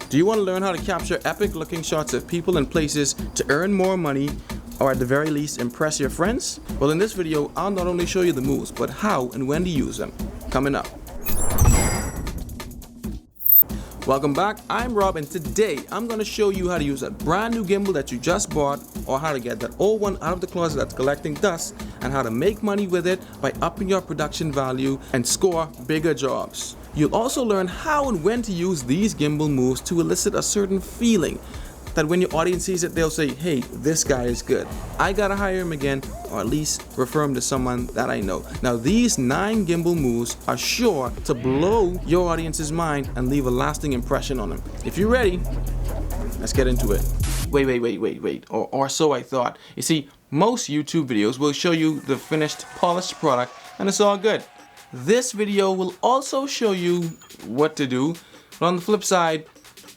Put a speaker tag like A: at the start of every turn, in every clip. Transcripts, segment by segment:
A: Do you want to learn how to capture epic looking shots of people and places to earn more money, or at the very least impress your friends? Well, in this video, I'll not only show you the moves, but how and when to use them. Coming up. Welcome back, I'm Rob, and today I'm going to show you how to use that brand new gimbal that you just bought, or how to get that old one out of the closet that's collecting dust, and how to make money with it by upping your production value and score bigger jobs. You'll also learn how and when to use these gimbal moves to elicit a certain feeling that when your audience sees it, they'll say, hey, this guy is good. I gotta hire him again, or at least refer him to someone that I know. Now, these 9 gimbal moves are sure to blow your audience's mind and leave a lasting impression on them. If you're ready, let's get into it. Wait, or so I thought. You see, most YouTube videos will show you the finished, polished product, and it's all good. This video will also show you what to do, but on the flip side,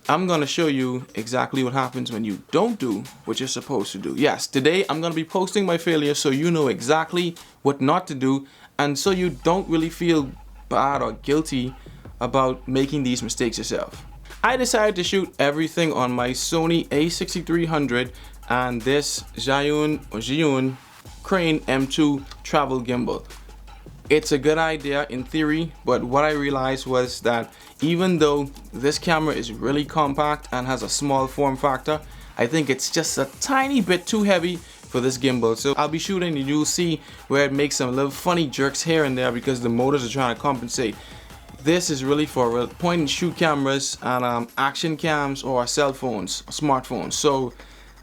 A: I'm gonna show you exactly what happens when you don't do what you're supposed to do. Yes, today I'm gonna be posting my failures so you know exactly what not to do, and so you don't really feel bad or guilty about making these mistakes yourself. I decided to shoot everything on my Sony a6300 and this Zhiyun Crane M2 travel gimbal. It's a good idea in theory, but what I realized was that even though this camera is really compact and has a small form factor, I think it's just a tiny bit too heavy for this gimbal. So I'll be shooting and you'll see where it makes some little funny jerks here and there because the motors are trying to compensate. This is really for point and shoot cameras and action cams or cell phones, or smartphones. So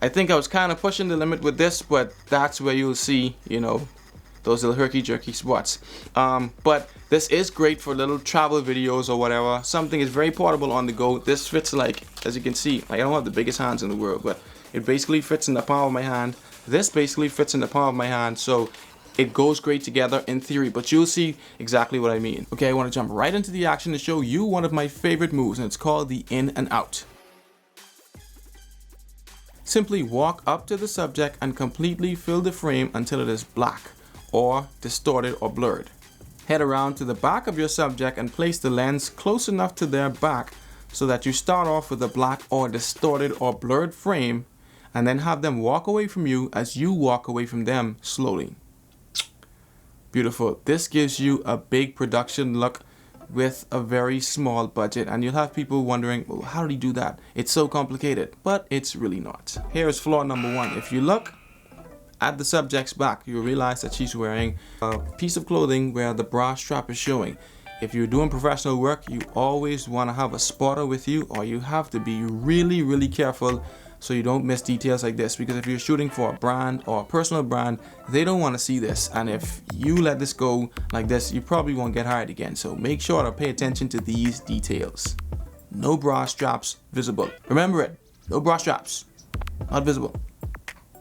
A: I think I was kind of pushing the limit with this, but that's where you'll see, you know, those little herky-jerky spots. But this is great for little travel videos or whatever. Something is very portable on the go. This fits, like, as you can see, I don't have the biggest hands in the world, but it basically fits in the palm of my hand. This basically fits in the palm of my hand, so it goes great together in theory, but you'll see exactly what I mean. Okay, I want to jump right into the action to show you one of my favorite moves, and it's called the in and out. Simply walk up to the subject and completely fill the frame until it is black, or distorted or blurred. Head around to the back of your subject and place the lens close enough to their back so that you start off with a black or distorted or blurred frame, and then have them walk away from you as you walk away from them slowly. Beautiful. This gives you a big production look with a very small budget, and you'll have people wondering, well, how did he do that? It's so complicated, but it's really not. Here is flaw number 1. If you look at the subject's back, you'll realize that she's wearing a piece of clothing where the bra strap is showing. If you're doing professional work, you always want to have a spotter with you, or you have to be really careful so you don't miss details like this, because if you're shooting for a brand or a personal brand, they don't want to see this, and if you let this go like this, you probably won't get hired again. So make sure to pay attention to these details. No bra straps visible. Remember it, no bra straps, not visible.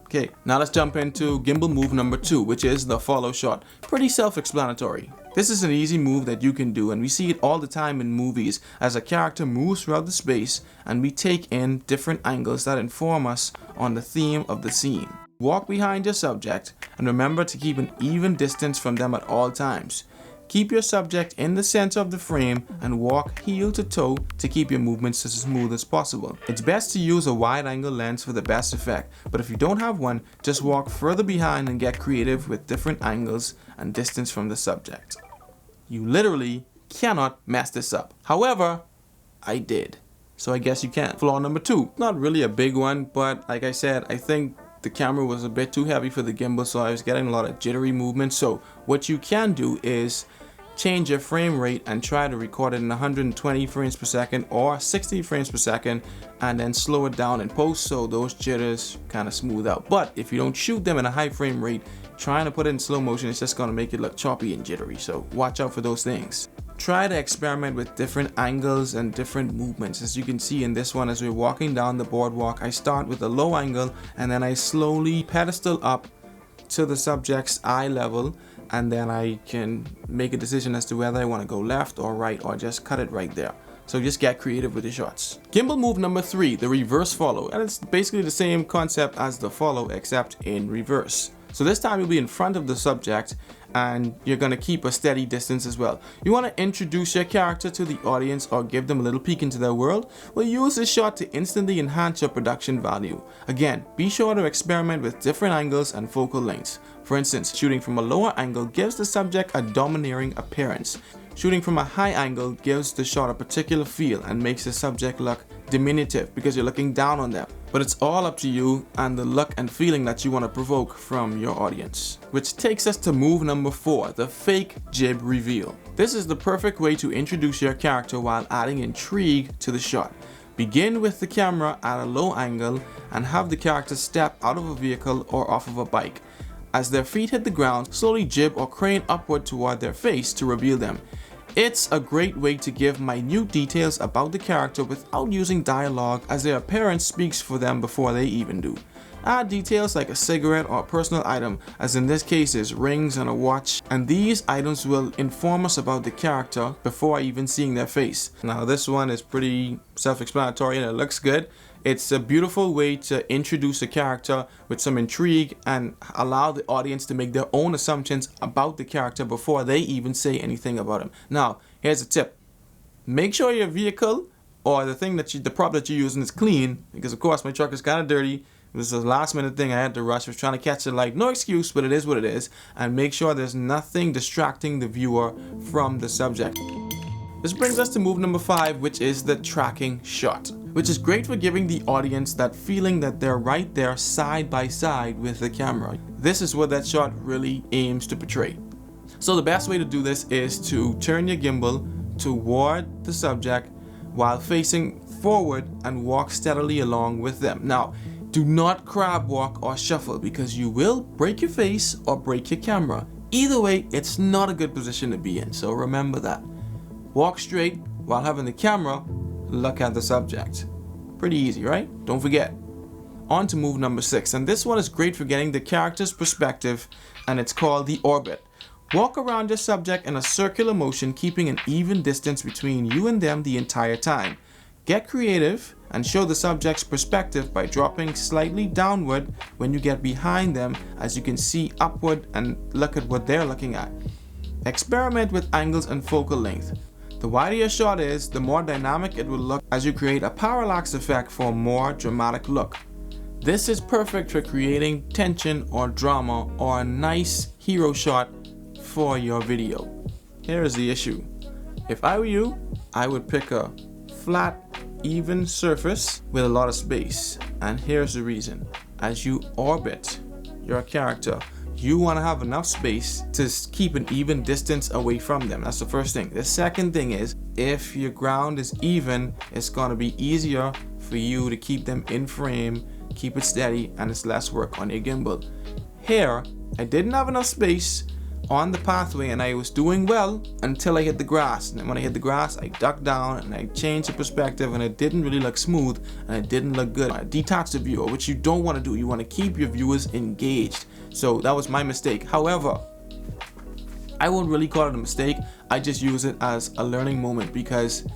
A: Okay, now let's jump into gimbal move number 2, which is the follow shot. Pretty self-explanatory. This is an easy move that you can do, and we see it all the time in movies as a character moves throughout the space and we take in different angles that inform us on the theme of the scene. Walk behind your subject and remember to keep an even distance from them at all times. Keep your subject in the center of the frame and walk heel to toe to keep your movements as smooth as possible. It's best to use a wide angle lens for the best effect, but if you don't have one, just walk further behind and get creative with different angles and distance from the subject. You literally cannot mess this up. However, I did, so I guess you can. Flaw number 2, not really a big one, but like I said, I think the camera was a bit too heavy for the gimbal, so I was getting a lot of jittery movement. So what you can do is change your frame rate and try to record it in 120 frames per second or 60 frames per second, and then slow it down in post so those jitters kind of smooth out. But if you don't shoot them in a high frame rate, trying to put it in slow motion is just going to make it look choppy and jittery, so watch out for those things. Try to experiment with different angles and different movements. As you can see in this one, as we're walking down the boardwalk, I start with a low angle and then I slowly pedestal up to the subject's eye level, and then I can make a decision as to whether I want to go left or right or just cut it right there. So just get creative with the shots. Gimbal move number 3, the reverse follow, and it's basically the same concept as the follow except in reverse. So this time you'll be in front of the subject and you're going to keep a steady distance as well. You want to introduce your character to the audience or give them a little peek into their world? Well, use this shot to instantly enhance your production value. Again, be sure to experiment with different angles and focal lengths. For instance, shooting from a lower angle gives the subject a domineering appearance. Shooting from a high angle gives the shot a particular feel and makes the subject look diminutive because you're looking down on them. But it's all up to you and the look and feeling that you want to provoke from your audience. Which takes us to move number 4, the fake jib reveal. This is the perfect way to introduce your character while adding intrigue to the shot. Begin with the camera at a low angle and have the character step out of a vehicle or off of a bike. As their feet hit the ground, slowly jib or crane upward toward their face to reveal them. It's a great way to give minute details about the character without using dialogue, as their appearance speaks for them before they even do. Add details like a cigarette or a personal item, as in this case is rings and a watch, and these items will inform us about the character before even seeing their face. Now this one is pretty self-explanatory and it looks good. It's a beautiful way to introduce a character with some intrigue and allow the audience to make their own assumptions about the character before they even say anything about him. Now, here's a tip. Make sure your vehicle or the prop that you're using is clean, because of course my truck is kind of dirty. It was a last minute thing, I had to rush. I was trying to catch the light. No excuse, but it is what it is. And make sure there's nothing distracting the viewer from the subject. This brings us to move number 5, which is the tracking shot, which is great for giving the audience that feeling that they're right there side by side with the camera. This is what that shot really aims to portray. So the best way to do this is to turn your gimbal toward the subject while facing forward and walk steadily along with them. Now, do not crab walk or shuffle, because you will break your face or break your camera. Either way, it's not a good position to be in, so remember that. Walk straight while having the camera look at the subject. Pretty easy, right? Don't forget. On to move number 6, and this one is great for getting the character's perspective, and it's called the orbit. Walk around your subject in a circular motion, keeping an even distance between you and them the entire time. Get creative and show the subject's perspective by dropping slightly downward when you get behind them, as you can see upward and look at what they're looking at. Experiment with angles and focal length. The wider your shot is, the more dynamic it will look, as you create a parallax effect for a more dramatic look. This is perfect for creating tension or drama or a nice hero shot for your video. Here is the issue. If I were you, I would pick a flat, even surface with a lot of space. And here's the reason. As you orbit your character, you want to have enough space to keep an even distance away from them. That's the first thing. The second thing is, if your ground is even, it's going to be easier for you to keep them in frame, keep it steady, and it's less work on your gimbal. Here, I didn't have enough space on the pathway and I was doing well until I hit the grass. And then when I hit the grass, I ducked down and I changed the perspective, and it didn't really look smooth and it didn't look good. I detached the viewer, which you don't want to do. You want to keep your viewers engaged. So that was my mistake. However, I won't really call it a mistake. I just use it as a learning moment because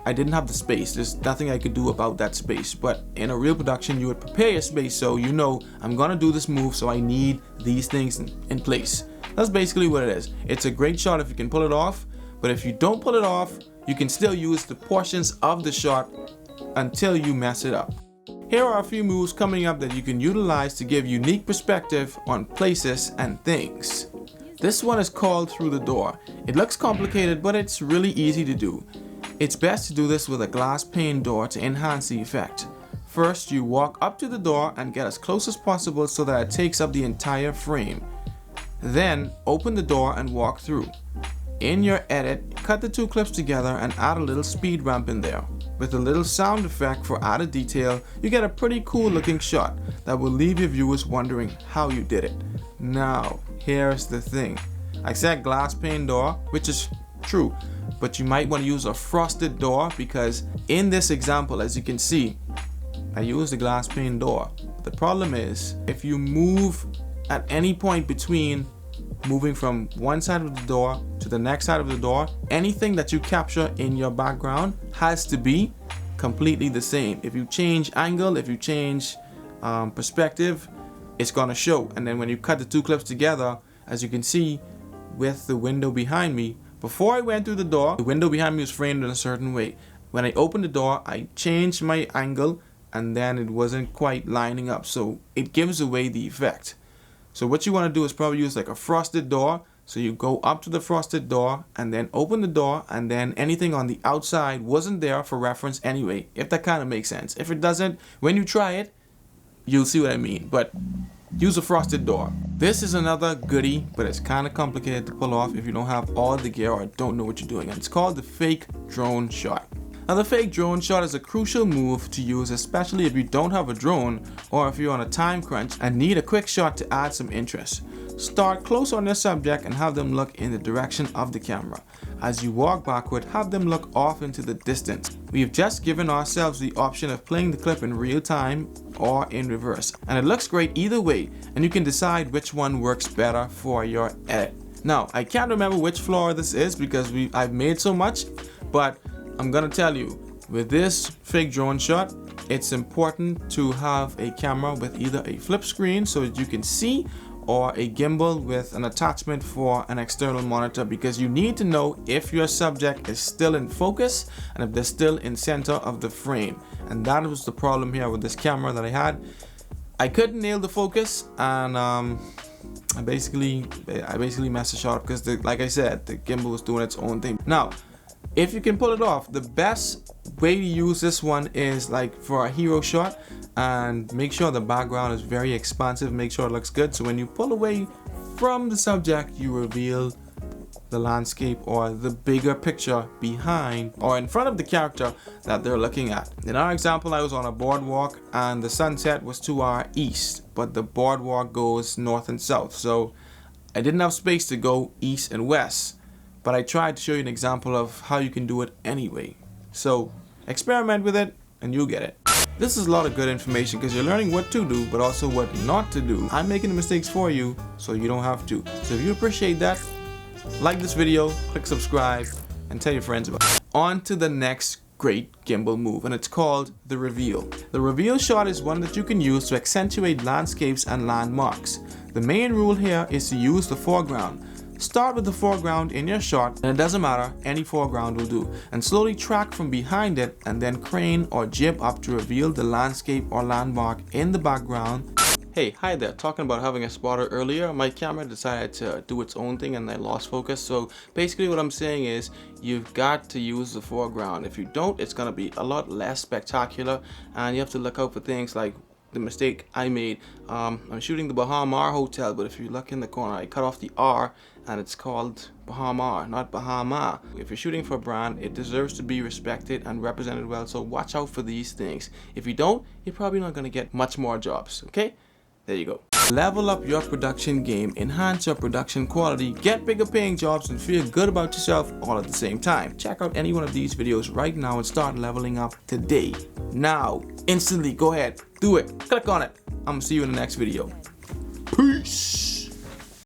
A: I didn't have the space. There's nothing I could do about that space. But in a real production, you would prepare your space so you know, I'm gonna do this move, so I need these things in place. That's basically what it is. It's a great shot if you can pull it off, but if you don't pull it off, you can still use the portions of the shot until you mess it up. Here are a few moves coming up that you can utilize to give unique perspective on places and things. This one is called Through the Door. It looks complicated, but it's really easy to do. It's best to do this with a glass pane door to enhance the effect. First, you walk up to the door and get as close as possible so that it takes up the entire frame. Then, open the door and walk through. In your edit, cut the two clips together and add a little speed ramp in there. With a little sound effect for added detail, you get a pretty cool looking shot that will leave your viewers wondering how you did it. Now, here's the thing. I said glass pane door, which is true, but you might want to use a frosted door, because in this example, as you can see, I used a glass pane door. The problem is, if you move at any point between moving from one side of the door to the next side of the door, anything that you capture in your background has to be completely the same. If you change angle, if you change perspective, it's gonna show. And then when you cut the two clips together, as you can see, with the window behind me. Before I went through the door, the window behind me was framed in a certain way. When I opened the door, I changed my angle and then it wasn't quite lining up, so it gives away the effect. So what you want to do is probably use like a frosted door. So you go up to the frosted door and then open the door, and then anything on the outside wasn't there for reference anyway, if that kind of makes sense. If it doesn't, when you try it, you'll see what I mean. But use a frosted door. This is another goodie, but it's kind of complicated to pull off if you don't have all the gear or don't know what you're doing. And it's called the fake drone shot. Now the fake drone shot is a crucial move to use, especially if you don't have a drone or if you're on a time crunch and need a quick shot to add some interest. Start close on your subject and have them look in the direction of the camera. As you walk backward, have them look off into the distance. We've just given ourselves the option of playing the clip in real time or in reverse, and it looks great either way, and you can decide which one works better for your edit. Now, I can't remember which floor this is because I've made so much, but I'm gonna tell you, with this fake drone shot, it's important to have a camera with either a flip screen so that you can see, or a gimbal with an attachment for an external monitor, because you need to know if your subject is still in focus and if they're still in center of the frame. And that was the problem here with this camera that I had. I couldn't nail the focus, and I basically messed the shot up because, like I said, the gimbal was doing its own thing. Now, if you can pull it off, the best way to use this one is like for a hero shot, and make sure the background is very expansive, make sure it looks good, so when you pull away from the subject, you reveal the landscape or the bigger picture behind or in front of the character that they're looking at. In our example, I was on a boardwalk and the sunset was to our east, but the boardwalk goes north and south, so I didn't have space to go east and west, but I tried to show you an example of how you can do it anyway. So experiment with it and you'll get it. This is a lot of good information because you're learning what to do, but also what not to do. I'm making the mistakes for you so you don't have to. So if you appreciate that, like this video, click subscribe, and tell your friends about it. On to the next great gimbal move, and it's called the reveal. The reveal shot is one that you can use to accentuate landscapes and landmarks. The main rule here is to use the foreground. Start with the foreground in your shot, and it doesn't matter, any foreground will do, and slowly track from behind it and then crane or jib up to reveal the landscape or landmark in the background. Hey, hi there. Talking about having a spotter earlier, my camera decided to do its own thing and I lost focus. So basically what I'm saying is you've got to use the foreground. If you don't, it's going to be a lot less spectacular, and you have to look out for things like the mistake I made. I'm shooting the Bahama Hotel, but if you look in the corner, I cut off the R and it's called Bahama, not Bahama. If you're shooting for a brand, it deserves to be respected and represented well, so watch out for these things. If you don't, you're probably not going to get much more jobs, okay? There you go. Level up your production game, enhance your production quality, get bigger paying jobs, and feel good about yourself all at the same time. Check out any one of these videos right now and start leveling up today. Now, instantly, go ahead, do it, click on it. I'm gonna see you in the next video.